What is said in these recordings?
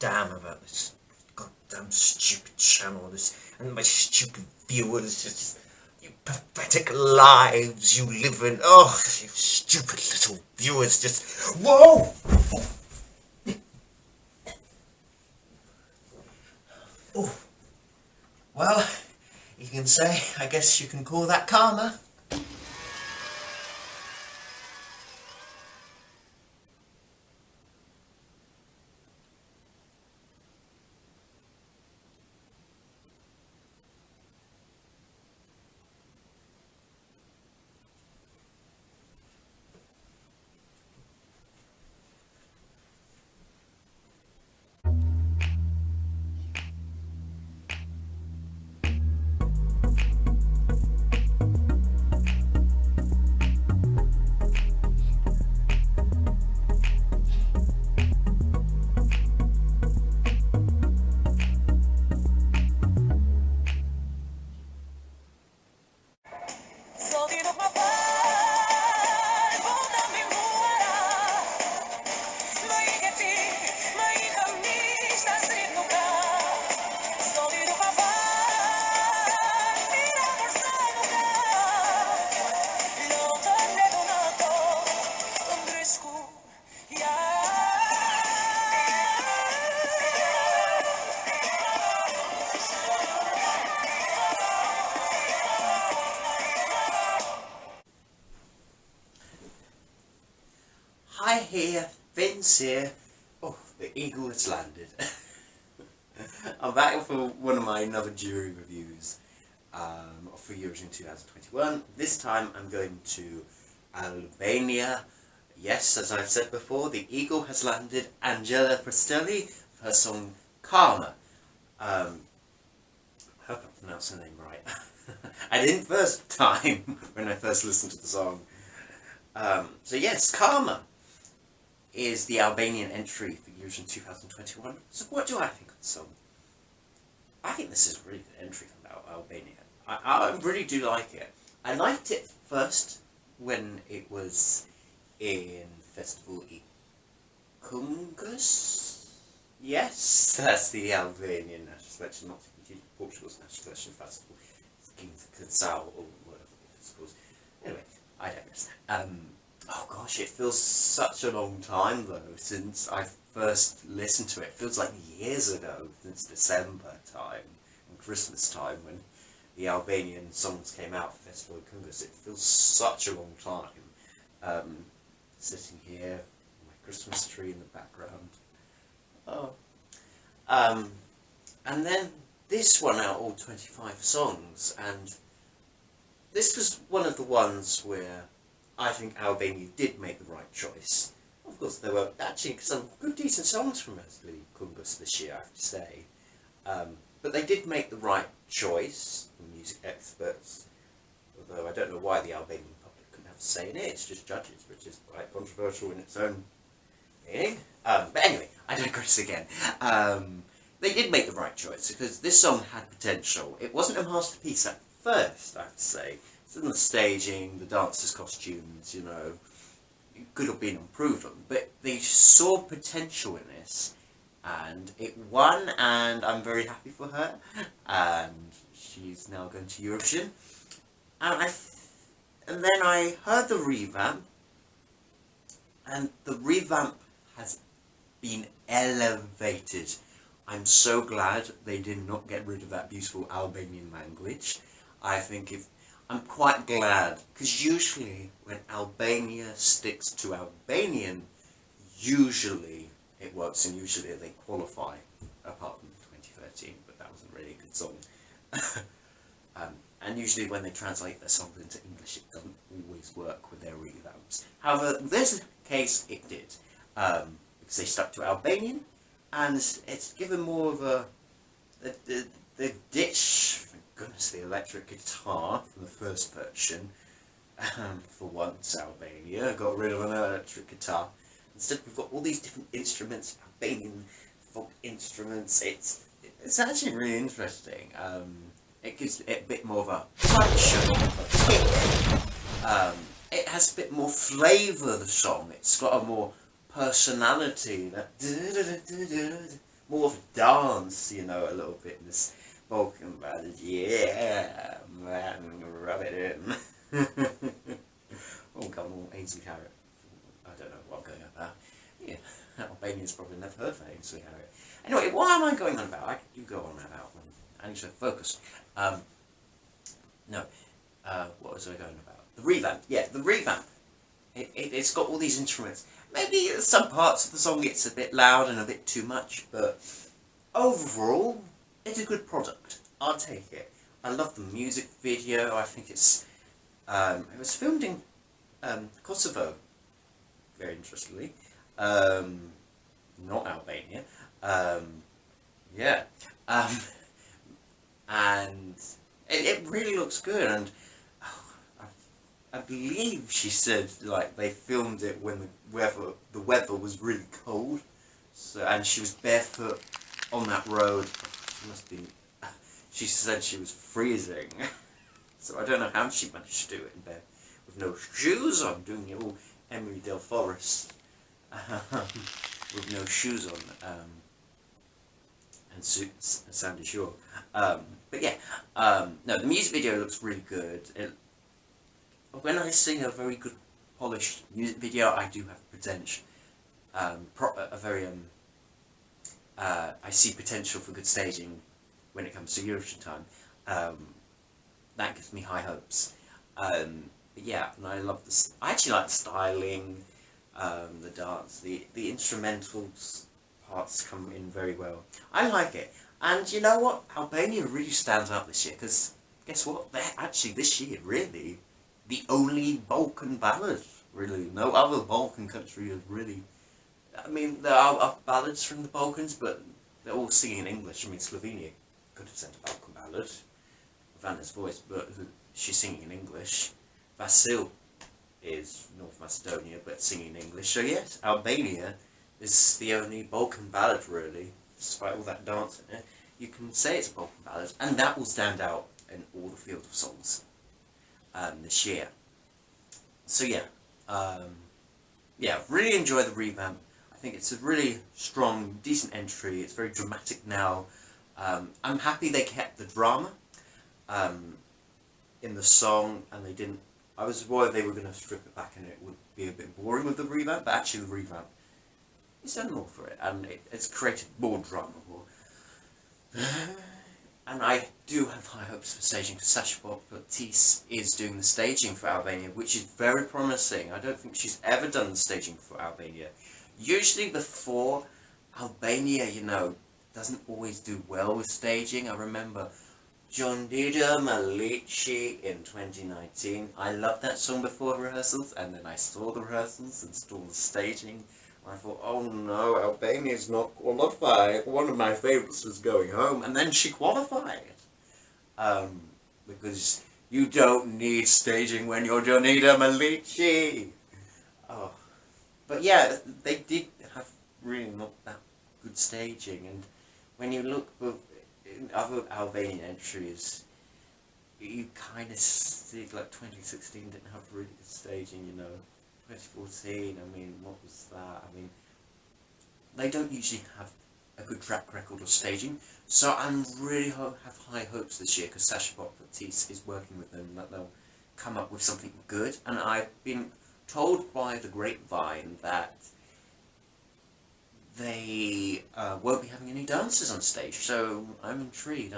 damn about this goddamn stupid channel, and my stupid viewers, just you pathetic lives you live in. Oh, you stupid little viewers, just whoa! Oh, well, you can say, I guess you can call that karma. Hi here, Finss here. Oh, the eagle has landed. I'm back for one of my another jury reviews for Eurovision 2021. This time I'm going to Albania. Yes, as I've said before, the eagle has landed. Anxhela Peristeri, her song Karma. I hope I pronounced her name right. I didn't first time when I first listened to the song. So yes, Karma is the Albanian entry for Eurovision 2021. So what do I think of the song? I think this is a really good entry from Albania. I really do like it. I liked it first when it was in Festival Kungus. Yes, that's the Albanian national selection, not Portugal's national selection festival. King's Kansal or whatever it's called. Anyway, I digress. Oh gosh, it feels such a long time though since I first listened to it. It feels like years ago, since December time and Christmas time when the Albanian songs came out for Festival of Kungus. It feels such a long time. Sitting here, with my Christmas tree in the background. Oh. And then this one out all 25 songs, and this was one of the ones where I think Albania did make the right choice. Of course, there were actually some good, decent songs from Festival Kungus this year, I have to say. But they did make the right choice, the music experts. Although I don't know why the Albanian public couldn't have a say in it. It's just judges, which is quite controversial in its own meaning. But anyway, I digress again. They did make the right choice because this song had potential. It wasn't a masterpiece at first, I have to say. In the staging, the dancers' costumes, you know, it could have been improved on, but they saw potential in this, and it won, and I'm very happy for her, and she's now going to Eurovision, and then I heard the revamp, and the revamp has been elevated. I'm so glad they did not get rid of that beautiful Albanian language. I'm quite glad, because usually when Albania sticks to Albanian, usually it works and usually they qualify, apart from 2013, but that wasn't really a good song. And usually when they translate their songs into English, it doesn't always work with their revamps. However, in this case it did, because they stuck to Albanian, and it's given more of the ditch. Goodness, the electric guitar from the first version. For once, Albania got rid of an electric guitar. Instead, we've got all these different instruments, Albanian folk instruments. It's actually really interesting. It gives it a bit more of a punch, a kick. It has a bit more flavour, the song. It's got a more personality. That more of a dance, you know, a little bit in this Balkan ballad. Yeah, man, rub it in. Oh, come on, Ainsley Harriott. I don't know what I'm going on about. Yeah, Albanians probably never heard of Ainsley Harriott. Anyway, what am I going on about? You go on about one. I need to focus. No, what was I going about? The revamp. Yeah, the revamp. It's got all these instruments. Maybe some parts of the song it's a bit loud and a bit too much, but overall, it's a good product. I'll take it. I love the music video. I think it's it was filmed in Kosovo, very interestingly, not Albania. Yeah, and it really looks good. And I believe she said like they filmed it when the weather was really cold, so and she was barefoot on that road. She must be. She said she was freezing, so I don't know how she managed to do it in bed with no shoes on, doing it all Emily Del Forest with no shoes on, and suits and Sandy Shore. But yeah, no, the music video looks really good. When I sing a very good polished music video, I do have potential, I see potential for good staging when it comes to Eurovision time. That gives me high hopes. But yeah, and I love I actually like the styling, the dance, the instrumentals parts come in very well. I like it. And you know what? Albania really stands out this year, because guess what? They're actually this year really the only Balkan ballad, really. No other Balkan country is really... I mean, there are other ballads from the Balkans, but they're all singing in English. I mean, Slovenia could have sent a Balkan ballad, Vanna's voice, but she's singing in English. Vasil is North Macedonia, but singing in English. So yes, Albania is the only Balkan ballad, really. Despite all that dance in it, you can say it's a Balkan ballad, and that will stand out in all the field of songs this year. So yeah, yeah, really enjoy the revamp. I think it's a really strong, decent entry. It's very dramatic now. I'm happy they kept the drama in the song, and they didn't. I was worried they were going to strip it back and it would be a bit boring with the revamp, but actually the revamp is done more for it, and it's created more drama. And I do have high hopes for staging, because Sasha Baptiste is doing the staging for Albania, which is very promising. I don't think she's ever done the staging for Albania. Usually before, Albania, you know, doesn't always do well with staging. I remember Jondida Malici in 2019. I loved that song before rehearsals, and then I saw the rehearsals and saw the staging. I thought, oh no, Albania's not qualified. One of my favourites was going home, and then she qualified. Because you don't need staging when you're Jonida Malici. Oh. But yeah, they did have really not that good staging, and when you look in other Albanian entries, you kind of see, like 2016 didn't have really good staging, you know. 2014, I mean, what was that? I mean, they don't usually have a good track record of staging, so I'm really have high hopes this year, because Sasha Baptiste is working with them, that they'll come up with something good. And I've been told by the grapevine that they won't be having any dancers on stage, so I'm intrigued.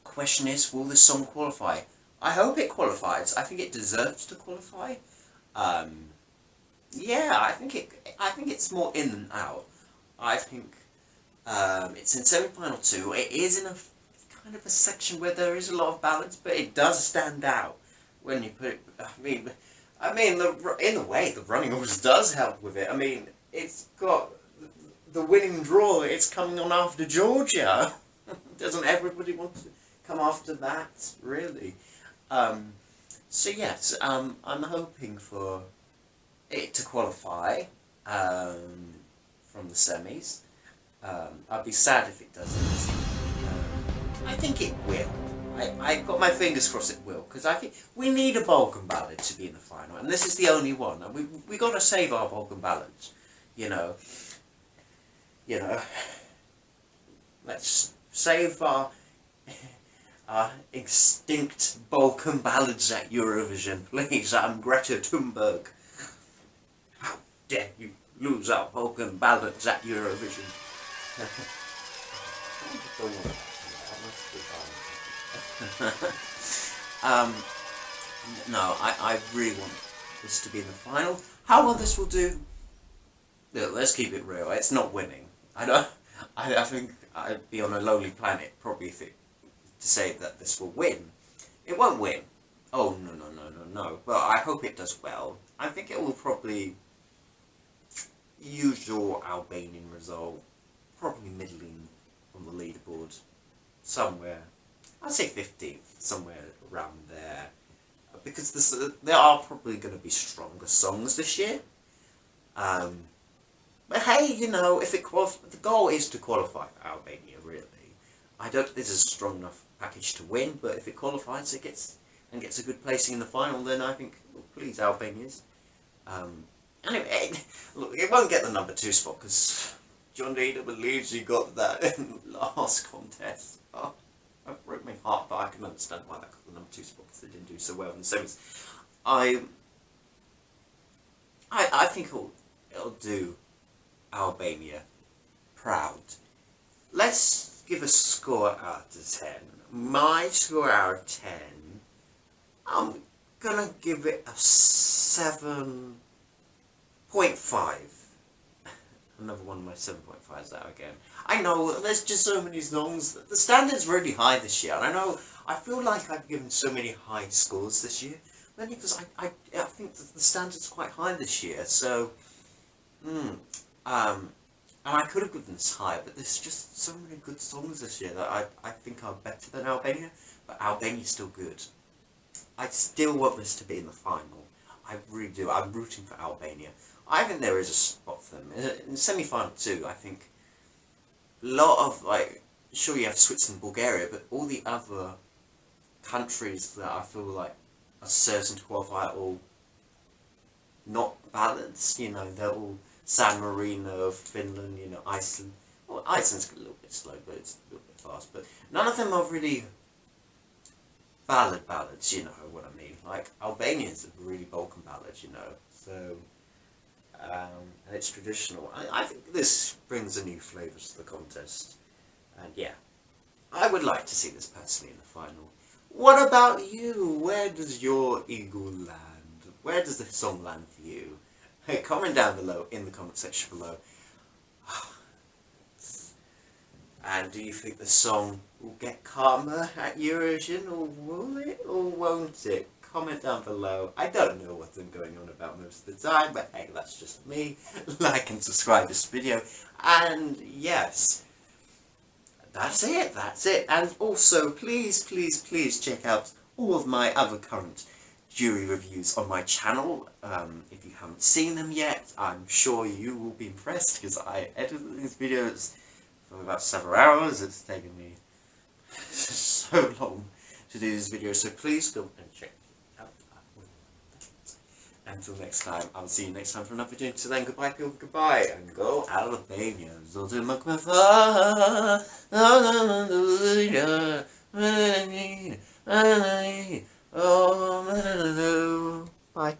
Question is, will this song qualify? I hope it qualifies. I think it deserves to qualify. Yeah, I think it's more in than out. I think it's in semi-final 2. It is in a kind of a section where there is a lot of balance, but it does stand out when you put it. I mean, in a way, the running orders does help with it. I mean, it's got the winning draw. It's coming on after Georgia. Doesn't everybody want to come after that, really? So yes, I'm hoping for it to qualify from the semis. I'd be sad if it doesn't. I think it will. I got my fingers crossed it will, because I think we need a Balkan ballad to be in the final, and this is the only one. And we got to save our Balkan ballads, you know. you know, let's save our extinct Balkan ballads at Eurovision, please. I'm Greta Thunberg. How dare you lose our Balkan ballads at Eurovision? No, I really want this to be in the final. How well this will do? Look, let's keep it real. It's not winning. I think I'd be on a lonely planet probably to say that this will win. It won't win. Oh no. But I hope it does well. I think it will probably usual Albanian result, probably middling on the leaderboard, somewhere. I'd say 15th, somewhere around there, because there are probably going to be stronger songs this year. But hey, you know, if the goal is to qualify for Albania, really. I don't think this is a strong enough package to win, but if it qualifies, it gets a good placing in the final, then I think, well, please, Albanians. Anyway, look, it won't get the number 2 spot because John Dina believes he got that in the last contest. Oh, that broke my heart, but I can understand why that got the number 2 spot because they didn't do so well in the semis. I think it'll do Albania proud. Let's give a score out of 10. My score out of 10, I'm gonna give it a 7.5. Another one of my 7.5s out again. I know, there's just so many songs. The standard's really high this year, and I feel like I've given so many high scores this year, mainly because I think that the standard's quite high this year, so, and I could have given this higher, but there's just so many good songs this year that I think are better than Albania, but Albania's still good. I still want this to be in the final. I really do. I'm rooting for Albania. I think there is a spot for them. In the semi-final too, I think a lot of, like, sure you have Switzerland and Bulgaria, but all the other countries that I feel like are certain to qualify are all not balanced, you know, they're all San Marino, Finland, you know, Iceland. Well, Iceland's a little bit slow, but it's a little bit fast, but none of them are really ballads, you know what I mean. Like, Albania's a really Balkan ballad, you know, so, and it's traditional. I think this brings a new flavour to the contest, and yeah, I would like to see this personally in the final. What about you? Where does your eagle land? Where does the song land for you? Hey, comment down below, in the comment section below. And do you think the song will get karma at Eurovision, or will it, or won't it? Comment down below. I don't know what I'm going on about most of the time, but hey, that's just me. Like and subscribe this video, and yes, that's it. And also, please check out all of my other current jury reviews on my channel. If you haven't seen them yet, I'm sure you will be impressed because I edited these videos for about several hours. It's taken me so long to do these videos, so please go and check it out. Until next time, I'll see you next time for another video. Until then, goodbye people, goodbye, and go Albania. Bye.